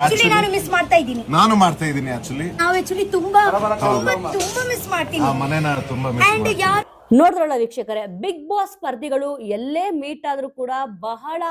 Actually ನಾನು miss ಮಾಡ್ತಾ ಇದ್ದೀನಿ. ನಾನು ಮಾಡ್ತಾ ಇದ್ದೀನಿ ಆಕ್ಚುಲಿ. ನಾವು ಆಕ್ಚುಲಿ ತುಂಬಾ ಮಿಸ್ ಮಾಡ್ತೀವಿ. ಆ ಮನೆನ ತುಂಬಾ ಮಿಸ್ ಮಾಡ್ತೀನಿ. ನೋಡಿದ್ರಲ್ಲ ವೀಕ್ಷಕರೇ, ಬಿಗ್ ಬಾಸ್ ಸ್ಪರ್ಧಿಗಳು ಎಲ್ಲೇ ಮೀಟ್ ಆದ್ರೂ ಕೂಡ ಬಹಳ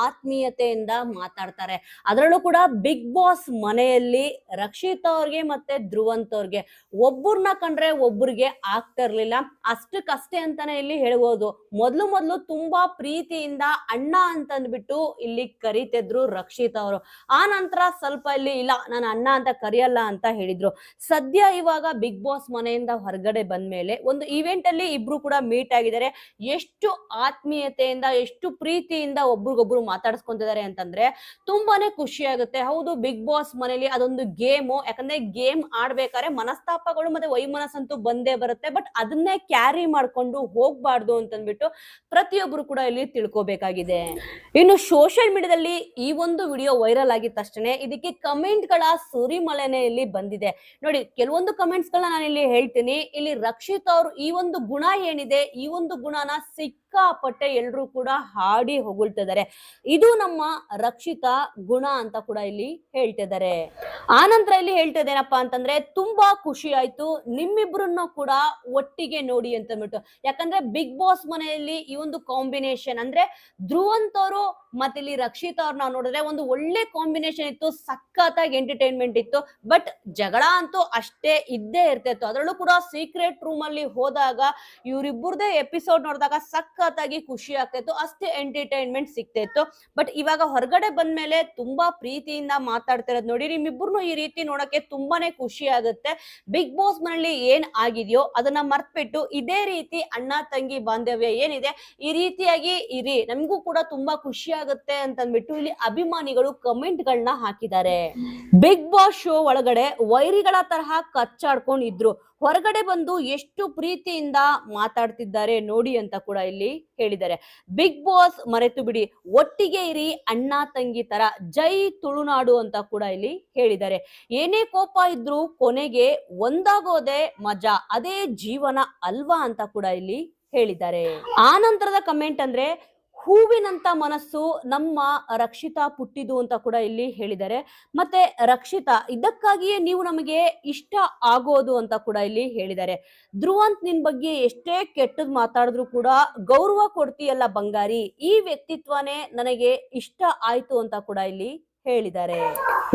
ಆತ್ಮೀಯತೆಯಿಂದ ಮಾತಾಡ್ತಾರೆ. ಅದರಲ್ಲೂ ಕೂಡ ಬಿಗ್ ಬಾಸ್ ಮನೆಯಲ್ಲಿ ರಕ್ಷಿತ್ ಅವ್ರಿಗೆ ಮತ್ತೆ ಧ್ರುವಂತ್ ಅವ್ರಿಗೆ ಒಬ್ಬರನ್ನ ಕಂಡ್ರೆ ಒಬ್ಬರಿಗೆ ಆಗ್ತಾ ಇರ್ಲಿಲ್ಲ. ಅಷ್ಟಕ್ಕಷ್ಟೇ ಅಂತಾನೆ ಇಲ್ಲಿ ಹೇಳ್ಬೋದು. ಮೊದ್ಲು ತುಂಬಾ ಪ್ರೀತಿಯಿಂದ ಅಣ್ಣ ಅಂತಂದ್ಬಿಟ್ಟು ಇಲ್ಲಿ ಕರಿತಿದ್ರು ರಕ್ಷಿತ್ ಅವರು. ಆ ನಂತರ ಸ್ವಲ್ಪ ಇಲ್ಲಿ ಇಲ್ಲ, ನಾನು ಅಣ್ಣ ಅಂತ ಕರೆಯಲ್ಲ ಅಂತ ಹೇಳಿದ್ರು. ಸದ್ಯ ಇವಾಗ ಬಿಗ್ ಬಾಸ್ ಮನೆಯಿಂದ ಹೊರಗಡೆ ಬಂದ್ಮೇಲೆ ಒಂದು ಇವೆಂಟ್ ಅಲ್ಲಿ ಇಬ್ರು ಕೂಡ ಮೀಟ್ ಆಗಿದ್ದಾರೆ. ಎಷ್ಟು ಆತ್ಮೀಯತೆಯಿಂದ ಎಷ್ಟು ಪ್ರೀತಿಯಿಂದ ಒಬ್ರಿಗೊಬ್ರು ಮಾತಾಡ್ಸ್ಕೊಂತಿದ್ದಾರೆ ಅಂತಂದ್ರೆ ತುಂಬಾನೇ ಖುಷಿ ಆಗುತ್ತೆ. ಹೌದು, ಬಿಗ್ ಬಾಸ್ ಮನೇಲಿ ಅದೊಂದು ಗೇಮು. ಯಾಕಂದ್ರೆ ಗೇಮ್ ಆಡ್ಬೇಕಾದ್ರೆ ಮನಸ್ತಾಪಗಳು ಮತ್ತೆ ವೈಮನಸ್ಸಂತೂ ಬಂದೇ ಬರುತ್ತೆ. ಬಟ್ ಅದನ್ನೇ ಕ್ಯಾರಿ ಮಾಡ್ಕೊಂಡು ಹೋಗ್ಬಾರ್ದು ಅಂತಂದ್ಬಿಟ್ಟು ಪ್ರತಿಯೊಬ್ರು ಕೂಡ ಇಲ್ಲಿ ತಿಳ್ಕೊಬೇಕಾಗಿದೆ. ಇನ್ನು ಸೋಷಿಯಲ್ ಮೀಡಿಯಾದಲ್ಲಿ ಈ ಒಂದು ವಿಡಿಯೋ ವೈರಲ್ ಆಗಿದ ತಕ್ಷಣ ಇದಕ್ಕೆ ಕಮೆಂಟ್ ಗಳ ಸುರಿಮಳೆನೆ ಇಲ್ಲಿ ಬಂದಿದೆ. ನೋಡಿ, ಕೆಲವೊಂದು ಕಮೆಂಟ್ಸ್ ಗಳನ್ನ ನಾನು ಇಲ್ಲಿ ಹೇಳ್ತೀನಿ. ಇಲ್ಲಿ ರಕ್ಷಿತ್ ಅವರು ಈ ಒಂದು ಗುಣ ಏನಿದೆ, ಈ ಒಂದು ಗುಣನ ಸಿಕ್ಕಾಪಟ್ಟೆ ಎಲ್ರು ಕೂಡ ಹಾಡಿ ಹೊಗಳ್ತಿದ್ದಾರೆ. ಇದು ನಮ್ಮ ರಕ್ಷಿತಾ ಗುಣ ಅಂತ ಕೂಡ ಇಲ್ಲಿ ಹೇಳ್ತಿದ್ದಾರೆ. ಆನಂತರ ಇಲ್ಲಿ ಹೇಳ್ತಿದ್ದೇನಪ್ಪಾ ಅಂತಂದ್ರೆ, ತುಂಬಾ ಖುಷಿ ಆಯ್ತು ನಿಮ್ಮಿಬ್ರನ್ನ ಕೂಡ ಒಟ್ಟಿಗೆ ನೋಡಿ ಅಂತ ಅಂದ್ಬಿಟ್ಟು. ಯಾಕಂದ್ರೆ ಬಿಗ್ ಬಾಸ್ ಮನೆಯಲ್ಲಿ ಈ ಒಂದು ಕಾಂಬಿನೇಷನ್ ಅಂದ್ರೆ ಧ್ರುವಂತ್ ಅವರು ಮತ್ತೆ ಇಲ್ಲಿ ರಕ್ಷಿತ್ ಅವ್ರನ್ನ ನೋಡಿದ್ರೆ ಒಂದು ಒಳ್ಳೆ ಕಾಂಬಿನೇಷನ್ ಇತ್ತು, ಸಖತ್ತಾಗಿ ಎಂಟರ್ಟೈನ್ಮೆಂಟ್ ಇತ್ತು. ಬಟ್ ಜಗಳ ಅಂತೂ ಅಷ್ಟೇ ಇದ್ದೇ ಇರ್ತಿತ್ತು. ಅದರಲ್ಲೂ ಕೂಡ ಸೀಕ್ರೆಟ್ ರೂಮ್ ಅಲ್ಲಿ ಹೋದಾಗ ಇವರಿಬ್ಬರದೇ ಎಪಿಸೋಡ್ ನೋಡಿದಾಗ ಸಖತ್ತಾಗಿ ಖುಷಿ ಆಗ್ತಿತ್ತು, ಅಷ್ಟೇ ಎಂಟರ್ಟೈನ್ಮೆಂಟ್ ಸಿಗ್ತಿತ್ತು. ಬಟ್ ಇವಾಗ ಹೊರಗಡೆ ಬಂದ್ಮೇಲೆ ತುಂಬಾ ಪ್ರೀತಿಯಿಂದ ಮಾತಾಡ್ತಿರೋದು ನೋಡಿ, ನಿಮ್ಮಿಬ್ಬರನ್ನು ಈ ರೀತಿ ನೋಡಕ್ಕೆ ತುಂಬಾನೇ ಖುಷಿ ಆಗುತ್ತೆ. ಬಿಗ್ ಬಾಸ್ ಮನೆಯಲ್ಲಿ ಏನ್ ಆಗಿದೆಯೋ ಅದನ್ನ ಮರ್ತ್ಬಿಟ್ಟು ಇದೇ ರೀತಿ ಅಣ್ಣ ತಂಗಿ ಬಾಂಧವ್ಯ ಏನಿದೆ ಈ ರೀತಿಯಾಗಿ ಇರಿ, ನಮಗೂ ಕೂಡ ತುಂಬಾ ಖುಷಿ ಆಗುತ್ತೆ ಅಂತಂದ್ಬಿಟ್ಟು ಇಲ್ಲಿ ಅಭಿಮಾನಿಗಳು ಕಮೆಂಟ್ ಗಳನ್ನ ಹಾಕಿದ್ದಾರೆ. ಬಿಗ್ ಬಾಸ್ ಶೋ ಒಳಗಡೆ ವೈರಿಗಳ ತರಹ ಕಚ್ಚಾಡ್ಕೊಂಡಿದ್ರು, ಹೊರಗಡೆ ಬಂದು ಎಷ್ಟು ಪ್ರೀತಿಯಿಂದ ಮಾತಾಡ್ತಿದ್ದಾರೆ ನೋಡಿ ಅಂತ ಕೂಡ ಇಲ್ಲಿ ಹೇಳಿದ್ದಾರೆ. ಬಿಗ್ ಬಾಸ್ ಮರೆತು ಬಿಡಿ, ಒಟ್ಟಿಗೆ ಇರಿ ಅಣ್ಣ ತಂಗಿ ತರ, ಜೈ ತುಳುನಾಡು ಅಂತ ಕೂಡ ಇಲ್ಲಿ ಹೇಳಿದ್ದಾರೆ. ಏನೇ ಕೋಪ ಇದ್ರು ಕೊನೆಗೆ ಒಂದಾಗೋದೆ ಮಜಾ, ಅದೇ ಜೀವನ ಅಲ್ವಾ ಅಂತ ಕೂಡ ಇಲ್ಲಿ ಹೇಳಿದ್ದಾರೆ. ಆ ನಂತರದ ಕಮೆಂಟ್ ಅಂದ್ರೆ, ಹೂವಿನಂತ ಮನಸ್ಸು ನಮ್ಮ ರಕ್ಷಿತಾ ಪುಟ್ಟಿದು ಅಂತ ಕೂಡ ಇಲ್ಲಿ ಹೇಳಿದ್ದಾರೆ. ಮತ್ತೆ ರಕ್ಷಿತಾ, ಇದಕ್ಕಾಗಿಯೇ ನೀವು ನಮಗೆ ಇಷ್ಟ ಆಗೋದು ಅಂತ ಕೂಡ ಇಲ್ಲಿ ಹೇಳಿದ್ದಾರೆ. ಧ್ರುವಂತ್ ನಿನ್ ಬಗ್ಗೆ ಎಷ್ಟೇ ಕೆಟ್ಟದ್ ಮಾತಾಡಿದ್ರು ಕೂಡ ಗೌರವ ಕೊಡ್ತೀಯಲ್ಲ ಬಂಗಾರಿ, ಈ ವ್ಯಕ್ತಿತ್ವನೇ ನನಗೆ ಇಷ್ಟ ಆಯ್ತು ಅಂತ ಕೂಡ ಇಲ್ಲಿ ಹೇಳಿದ್ದಾರೆ.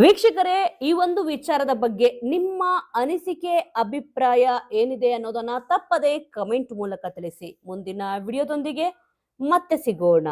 ವೀಕ್ಷಕರೇ, ಈ ಒಂದು ವಿಚಾರದ ಬಗ್ಗೆ ನಿಮ್ಮ ಅನಿಸಿಕೆ ಅಭಿಪ್ರಾಯ ಏನಿದೆ ಅನ್ನೋದನ್ನ ತಪ್ಪದೆ ಕಮೆಂಟ್ ಮೂಲಕ ತಿಳಿಸಿ. ಮುಂದಿನ ವಿಡಿಯೋದೊಂದಿಗೆ ಮತ್ತೆ ಸಿಗೋಣ.